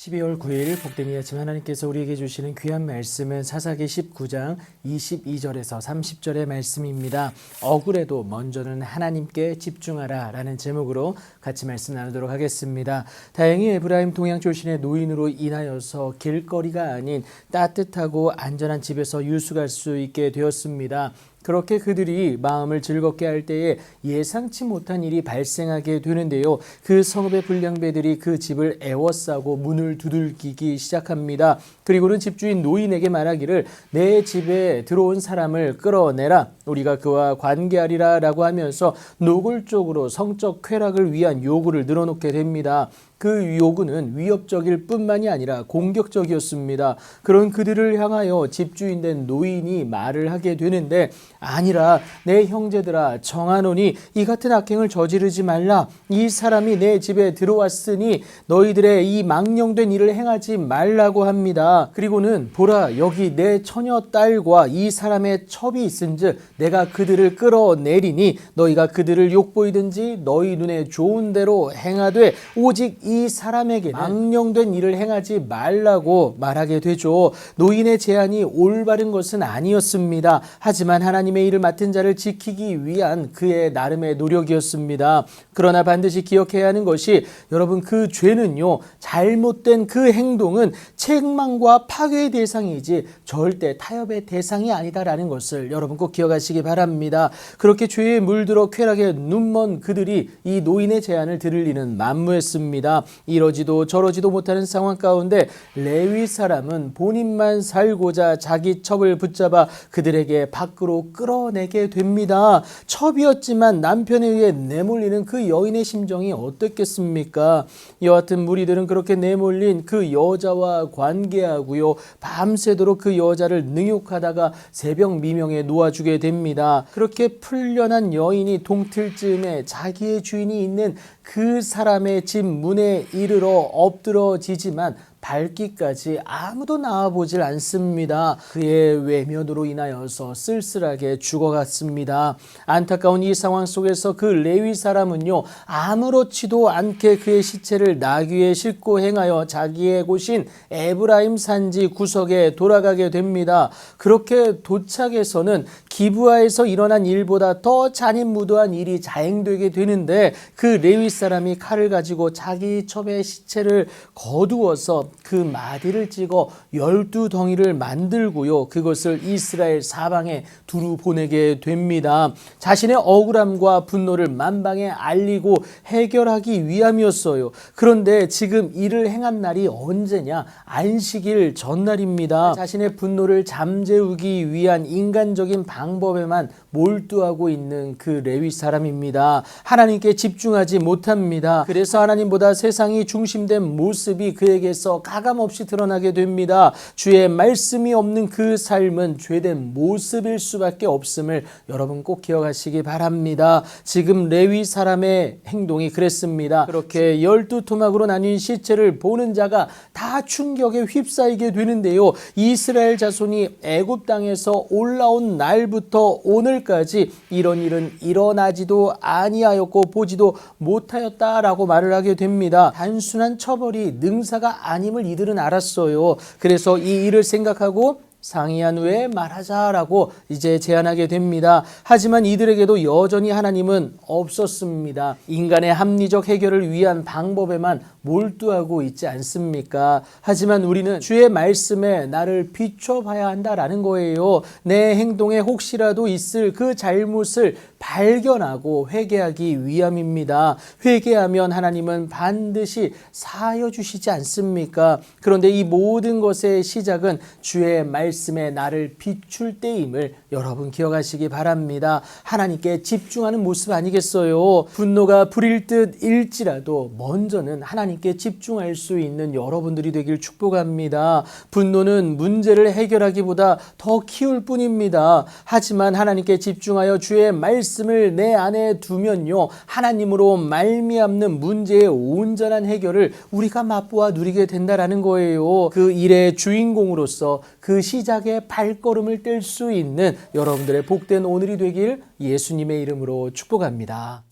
12월 9일 복된 이 아침 하나님께서 우리에게 주시는 귀한 말씀은 사사기 19장 22절에서 30절의 말씀입니다. 억울해도 먼저는 하나님께 집중하라 라는 제목으로 같이 말씀 나누도록 하겠습니다. 다행히 에브라임 동양 출신의 노인으로 인하여서 길거리가 아닌 따뜻하고 안전한 집에서 유숙할 수 있게 되었습니다. 그렇게 그들이 마음을 즐겁게 할 때에 예상치 못한 일이 발생하게 되는데요. 그 성읍의 불량배들이 그 집을 에워싸고 문을 두들기기 시작합니다. 그리고는 집주인 노인에게 말하기를 내 집에 들어온 사람을 끌어내라. 우리가 그와 관계하리라 라고 하면서 노골적으로 성적 쾌락을 위한 요구를 늘어놓게 됩니다. 그 요구는 위협적일 뿐만이 아니라 공격적이었습니다. 그런 그들을 향하여 집주인된 노인이 말을 하게 되는데 아니라 내 형제들아 정하노니 이 같은 악행을 저지르지 말라. 이 사람이 내 집에 들어왔으니 너희들의 이 망령된 일을 행하지 말라고 합니다. 그리고는 보라 여기 내 처녀 딸과 이 사람의 첩이 있은즉 내가 그들을 끌어내리니 너희가 그들을 욕보이든지 너희 눈에 좋은 대로 행하되 오직 이 사람에게는 망령된 일을 행하지 말라고 말하게 되죠. 노인의 제안이 올바른 것은 아니었습니다. 하지만 하나님의 일을 맡은 자를 지키기 위한 그의 나름의 노력이었습니다. 그러나 반드시 기억해야 하는 것이 여러분 그 죄는요 잘못된 그 행동은 책망과 파괴의 대상이지 절대 타협의 대상이 아니다라는 것을 여러분 꼭 기억하시기 바랍니다. 그렇게 죄에 물들어 쾌락에 눈먼 그들이 이 노인의 제안을 들을 리는 만무했습니다. 이러지도 저러지도 못하는 상황 가운데 레위 사람은 본인만 살고자 자기 첩을 붙잡아 그들에게 밖으로 끌어내게 됩니다. 첩이었지만 남편에 의해 내몰리는 그 여인의 심정이 어떻겠습니까? 이와 같은 무리들은 그렇게 내몰린 그 여자와 관계하고요. 밤새도록 그 여자를 능욕하다가 새벽 미명에 놓아주게 됩니다. 그렇게 풀려난 여인이 동틀쯤에 자기의 주인이 있는 그 사람의 집 문에 이르러 엎드러지지만 밟기까지 아무도 나와보질 않습니다. 그의 외면으로 인하여서 쓸쓸하게 죽어갔습니다. 안타까운 이 상황 속에서 그 레위 사람은요 아무렇지도 않게 그의 시체를 나귀에 싣고 행하여 자기의 곳인 에브라임 산지 구석에 돌아가게 됩니다. 그렇게 도착해서는 기브아에서 일어난 일보다 더 잔인무도한 일이 자행되게 되는데 그 레위 사람이 칼을 가지고 자기 첩의 시체를 거두어서 그 마디를 찍어 12덩이를 만들고요. 그것을 이스라엘 사방에 두루 보내게 됩니다. 자신의 억울함과 분노를 만방에 알리고 해결하기 위함이었어요. 그런데 지금 이를 행한 날이 언제냐? 안식일 전날입니다. 자신의 분노를 잠재우기 위한 인간적인 방법에만 몰두하고 있는 그 레위 사람입니다. 하나님께 집중하지 못합니다. 그래서 하나님보다 세상이 중심된 모습이 그에게서 가감없이 드러나게 됩니다. 주의 말씀이 없는 그 삶은 죄된 모습일 수밖에 없음을 여러분 꼭 기억하시기 바랍니다. 지금 레위 사람의 행동이 그랬습니다. 그렇게 12토막으로 나뉜 시체를 보는 자가 다 충격에 휩싸이게 되는데요. 이스라엘 자손이 애굽 땅에서 올라온 날부터 오늘까지 이런 일은 일어나지도 아니하였고 보지도 못하였다라고 말을 하게 됩니다. 단순한 처벌이 능사가 아님을 이들은 알았어요. 그래서 이 일을 생각하고 상의한 후에 말하자라고 이제 제안하게 됩니다. 하지만 이들에게도 여전히 하나님은 없었습니다. 인간의 합리적 해결을 위한 방법에만 몰두하고 있지 않습니까? 하지만 우리는 주의 말씀에 나를 비춰봐야 한다라는 거예요. 내 행동에 혹시라도 있을 그 잘못을 발견하고 회개하기 위함입니다. 회개하면 하나님은 반드시 사하여 주시지 않습니까? 그런데 이 모든 것의 시작은 주의 말씀에 나를 비출 때임을 여러분 기억하시기 바랍니다. 하나님께 집중하는 모습 아니겠어요? 분노가 불일 듯 일지라도 먼저는 하나님께 집중할 수 있는 여러분들이 되길 축복합니다. 분노는 문제를 해결하기보다 더 키울 뿐입니다. 하지만 하나님께 집중하여 주의 말씀을 내 안에 두면요 하나님으로 말미암는 문제의 온전한 해결을 우리가 맛보아 누리게 된다라는 거예요. 그 일의 주인공으로서 그 시작의 발걸음을 뗄 수 있는 여러분들의 복된 오늘이 되길 예수님의 이름으로 축복합니다.